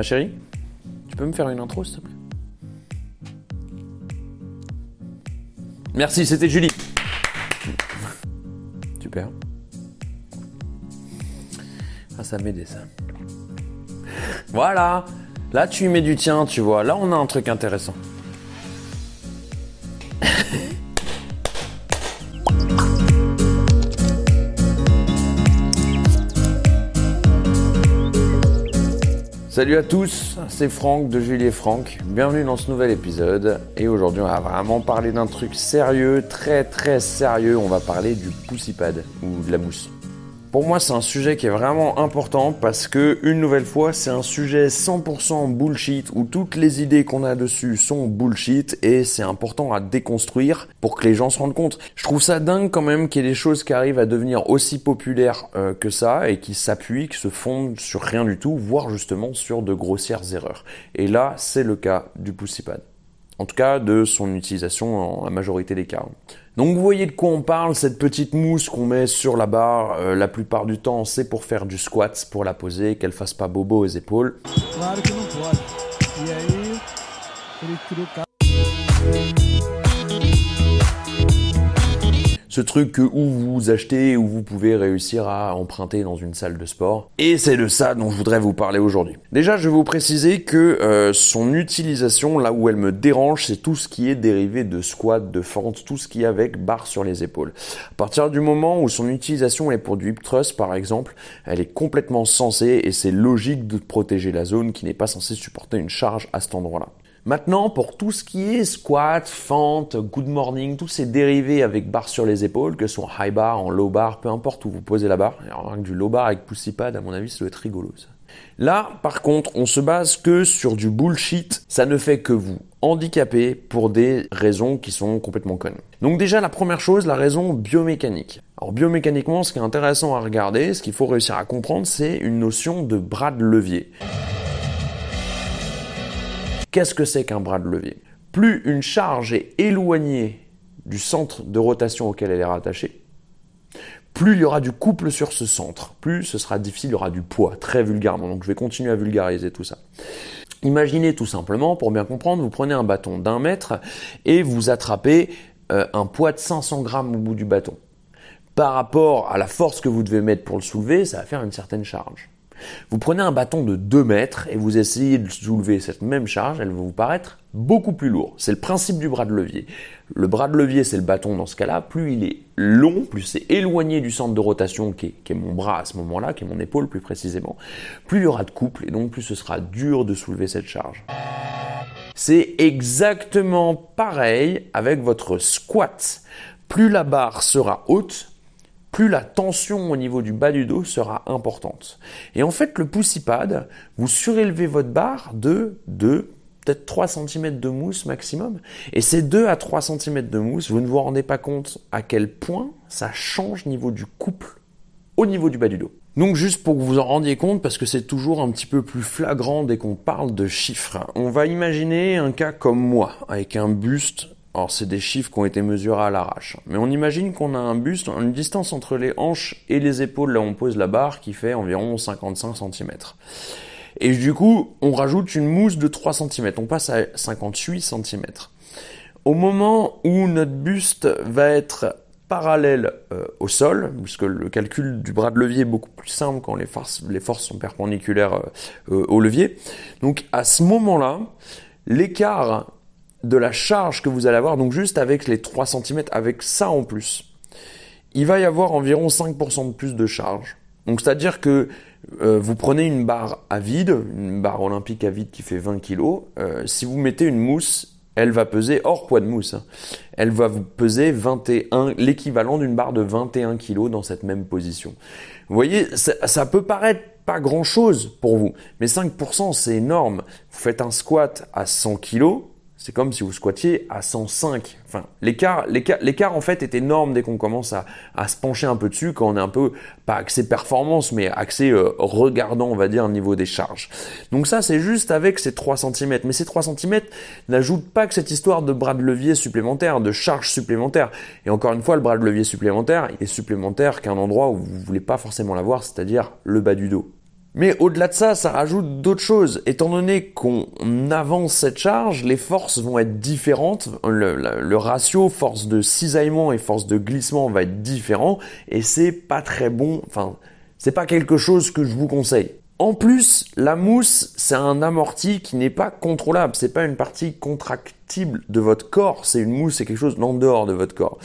Ma chérie, tu peux me faire une intro, s'il te plaît? Merci, c'était Julie. Super. Ah, ça m'aidait, ça. Voilà. Là, tu y mets du tien, tu vois. Là, on a un truc intéressant. Salut à tous, c'est Franck de Julie et Franck. Bienvenue dans ce nouvel épisode. Et aujourd'hui, on va vraiment parler d'un truc sérieux, très sérieux. On va parler du poussipad ou de la mousse. Pour moi, c'est un sujet qui est vraiment important parce que, une nouvelle fois, c'est un sujet 100% bullshit où toutes les idées qu'on a dessus sont bullshit et c'est important à déconstruire pour que les gens se rendent compte. Je trouve ça dingue quand même qu'il y ait des choses qui arrivent à devenir aussi populaires que ça et qui s'appuient, qui se fondent sur rien du tout, voire justement sur de grossières erreurs. Et là, c'est le cas du poussipad. En tout cas, de son utilisation en la majorité des cas. Donc vous voyez de quoi on parle, cette petite mousse qu'on met sur la barre, la plupart du temps c'est pour faire du squat, pour la poser, qu'elle fasse pas bobo aux épaules. Claro que não pode. E aí, ele criou Ce truc que où vous achetez, où vous pouvez réussir à emprunter dans une salle de sport. Et c'est de ça dont je voudrais vous parler aujourd'hui. Déjà, je vais vous préciser que son utilisation, là où elle me dérange, c'est tout ce qui est dérivé de squat, de fente, tout ce qui est avec barre sur les épaules. À partir du moment où son utilisation est pour du hip thrust, par exemple, elle est complètement sensée et c'est logique de protéger la zone qui n'est pas censée supporter une charge à cet endroit-là. Maintenant, pour tout ce qui est squat, fente, good morning, tous ces dérivés avec barre sur les épaules, que ce soit en high bar, en low bar, peu importe où vous posez la barre. Alors, du low bar avec poussipad, à mon avis, ça doit être rigolo, ça. Là, par contre, on se base que sur du bullshit. Ça ne fait que vous handicaper pour des raisons qui sont complètement connes. Donc déjà, la première chose, la raison biomécanique. Alors biomécaniquement, ce qui est intéressant à regarder, ce qu'il faut réussir à comprendre, c'est une notion de bras de levier. Qu'est-ce que c'est qu'un bras de levier? Plus une charge est éloignée du centre de rotation auquel elle est rattachée, plus il y aura du couple sur ce centre, plus ce sera difficile, il y aura du poids, très vulgairement. Donc je vais continuer à vulgariser tout ça. Imaginez tout simplement, pour bien comprendre, vous prenez un bâton d'1 mètre et vous attrapez un poids de 500 grammes au bout du bâton. Par rapport à la force que vous devez mettre pour le soulever, ça va faire une certaine charge. Vous prenez un bâton de 2 mètres et vous essayez de soulever cette même charge, elle va vous paraître beaucoup plus lourde. C'est le principe du bras de levier. Le bras de levier, c'est le bâton dans ce cas-là. Plus il est long, plus c'est éloigné du centre de rotation qui est mon bras à ce moment-là, qui est mon épaule plus précisément, plus il y aura de couple et donc plus ce sera dur de soulever cette charge. C'est exactement pareil avec votre squat. Plus la barre sera haute, plus la tension au niveau du bas du dos sera importante. Et en fait, le poussipad, vous surélevez votre barre de peut-être 3 cm de mousse maximum. Et ces 2 à 3 cm de mousse, vous ne vous rendez pas compte à quel point ça change au niveau du couple, au niveau du bas du dos. Donc juste pour que vous en rendiez compte, parce que c'est toujours un petit peu plus flagrant dès qu'on parle de chiffres, on va imaginer un cas comme moi, avec un buste. Alors c'est des chiffres qui ont été mesurés à l'arrache. Mais on imagine qu'on a un buste, une distance entre les hanches et les épaules, là où on pose la barre, qui fait environ 55 cm. Et du coup, on rajoute une mousse de 3 cm. On passe à 58 cm. Au moment où notre buste va être parallèle au sol, puisque le calcul du bras de levier est beaucoup plus simple quand les forces sont perpendiculaires au levier. Donc à ce moment-là, l'écart de la charge que vous allez avoir, donc juste avec les 3 cm, avec ça en plus, il va y avoir environ 5% de plus de charge. Donc c'est-à-dire que vous prenez une barre à vide, une barre olympique à vide qui fait 20 kg, si vous mettez une mousse, elle va peser, hors poids de mousse, elle va vous peser l'équivalent d'une barre de 21 kg dans cette même position. Vous voyez, ça peut paraître pas grand-chose pour vous, mais 5% c'est énorme. Vous faites un squat à 100 kg, c'est comme si vous squattiez à 105. Enfin, l'écart en fait est énorme dès qu'on commence à se pencher un peu dessus, quand on est un peu, pas axé performance, mais axé regardant, on va dire, au niveau des charges. Donc ça, c'est juste avec ces 3 cm. Mais ces 3 cm n'ajoutent pas que cette histoire de bras de levier supplémentaire, de charge supplémentaire. Et encore une fois, le bras de levier supplémentaire, il est supplémentaire qu'à un endroit où vous voulez pas forcément l'avoir, c'est-à-dire le bas du dos. Mais au-delà de ça, ça rajoute d'autres choses. Étant donné qu'on avance cette charge, les forces vont être différentes. Le ratio force de cisaillement et force de glissement va être différent. Et c'est pas très bon. Enfin, c'est pas quelque chose que je vous conseille. En plus, la mousse, c'est un amorti qui n'est pas contrôlable. C'est pas une partie contractible de votre corps. C'est une mousse, c'est quelque chose en dehors de votre corps.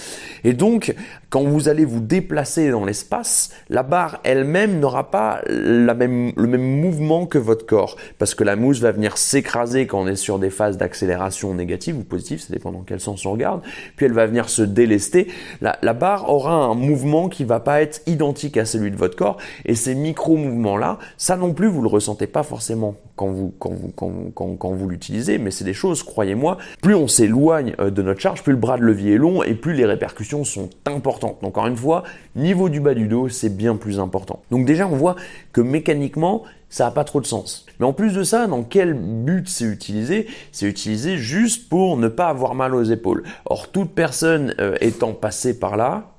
Et donc, quand vous allez vous déplacer dans l'espace, la barre elle-même n'aura pas le même mouvement que votre corps. Parce que la mousse va venir s'écraser quand on est sur des phases d'accélération négative ou positive, ça dépend dans quel sens on regarde. Puis elle va venir se délester. La barre aura un mouvement qui va pas être identique à celui de votre corps. Et ces micro-mouvements-là, ça non plus, vous le ressentez pas forcément quand vous l'utilisez, mais c'est des choses, croyez-moi, plus on s'éloigne de notre charge, plus le bras de levier est long et plus les répercussions sont importantes. Donc encore une fois, niveau du bas du dos, c'est bien plus important. Donc déjà, on voit que mécaniquement, ça n'a pas trop de sens. Mais en plus de ça, dans quel but c'est utilisé? C'est utilisé juste pour ne pas avoir mal aux épaules. Or, toute personne étant passée par là,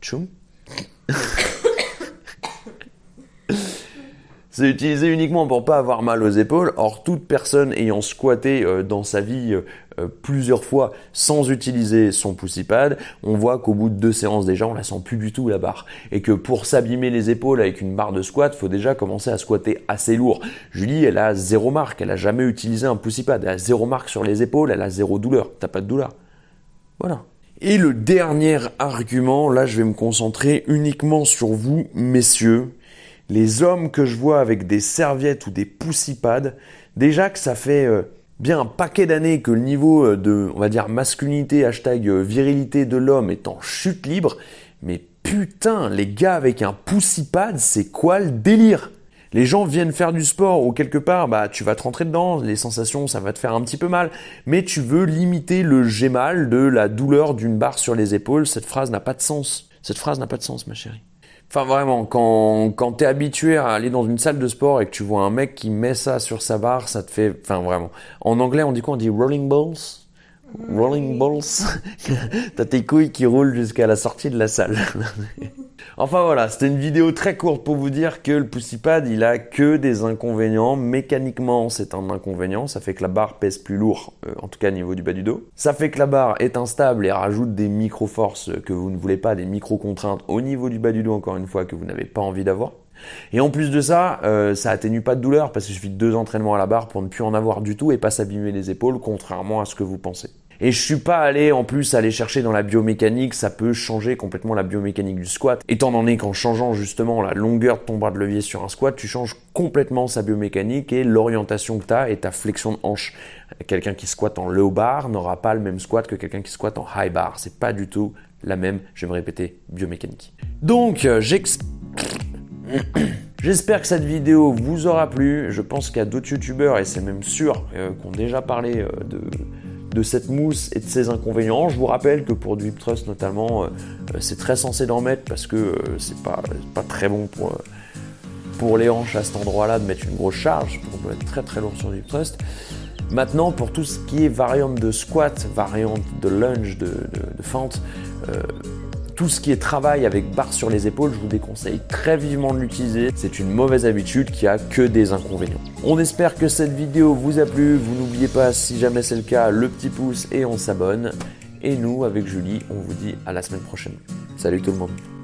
tchoum, c'est utilisé uniquement pour pas avoir mal aux épaules. Or, toute personne ayant squatté dans sa vie plusieurs fois sans utiliser son pussy pad, on voit qu'au bout de 2 séances déjà, on la sent plus du tout la barre. Et que pour s'abîmer les épaules avec une barre de squat, faut déjà commencer à squatter assez lourd. Julie, elle a 0 marque, elle a jamais utilisé un pussy pad. Elle a 0 marque sur les épaules, elle a 0 douleur. T'as pas de douleur. Voilà. Et le dernier argument, là, je vais me concentrer uniquement sur vous, messieurs. Les hommes que je vois avec des serviettes ou des pussy pads, déjà que ça fait bien un paquet d'années que le niveau de, on va dire, masculinité, hashtag virilité de l'homme est en chute libre, mais putain, les gars avec un pussy pad, c'est quoi le délire? Les gens viennent faire du sport ou quelque part, bah tu vas te rentrer dedans, les sensations, ça va te faire un petit peu mal, mais tu veux limiter le j'ai mal de la douleur d'une barre sur les épaules. Cette phrase n'a pas de sens. Cette phrase n'a pas de sens, ma chérie. Enfin vraiment, quand t'es habitué à aller dans une salle de sport et que tu vois un mec qui met ça sur sa barre, ça te fait, enfin vraiment. En anglais, on dit quoi? On dit rolling balls? Rolling balls? T'as tes couilles qui roulent jusqu'à la sortie de la salle. Enfin voilà, c'était une vidéo très courte pour vous dire que le pussy pad, il a que des inconvénients. Mécaniquement, c'est un inconvénient. Ça fait que la barre pèse plus lourd, en tout cas au niveau du bas du dos. Ça fait que la barre est instable et rajoute des micro-forces que vous ne voulez pas, des micro-contraintes au niveau du bas du dos, encore une fois, que vous n'avez pas envie d'avoir. Et en plus de ça, ça atténue pas de douleur parce qu'il suffit de 2 entraînements à la barre pour ne plus en avoir du tout et pas s'abîmer les épaules, contrairement à ce que vous pensez. Et je suis pas allé en plus aller chercher dans la biomécanique, ça peut changer complètement la biomécanique du squat. Étant donné qu'en changeant justement la longueur de ton bras de levier sur un squat, tu changes complètement sa biomécanique et l'orientation que tu as et ta flexion de hanche. Quelqu'un qui squatte en low bar n'aura pas le même squat que quelqu'un qui squatte en high bar. C'est pas du tout la même, je vais me répéter, biomécanique. Donc, j'espère que cette vidéo vous aura plu. Je pense qu'il y a d'autres youtubeurs, et c'est même sûr, qui ont déjà parlé de cette mousse et de ses inconvénients. Je vous rappelle que pour du hip thrust notamment, c'est très censé d'en mettre parce que c'est pas très bon pour les hanches à cet endroit-là de mettre une grosse charge. On peut être très très lourd sur du hip thrust. Maintenant, pour tout ce qui est variante de squat, variante de lunge, de fente, tout ce qui est travail avec barre sur les épaules, je vous déconseille très vivement de l'utiliser. C'est une mauvaise habitude qui a que des inconvénients. On espère que cette vidéo vous a plu. Vous n'oubliez pas, si jamais c'est le cas, le petit pouce et on s'abonne. Et nous, avec Julie, on vous dit à la semaine prochaine. Salut tout le monde.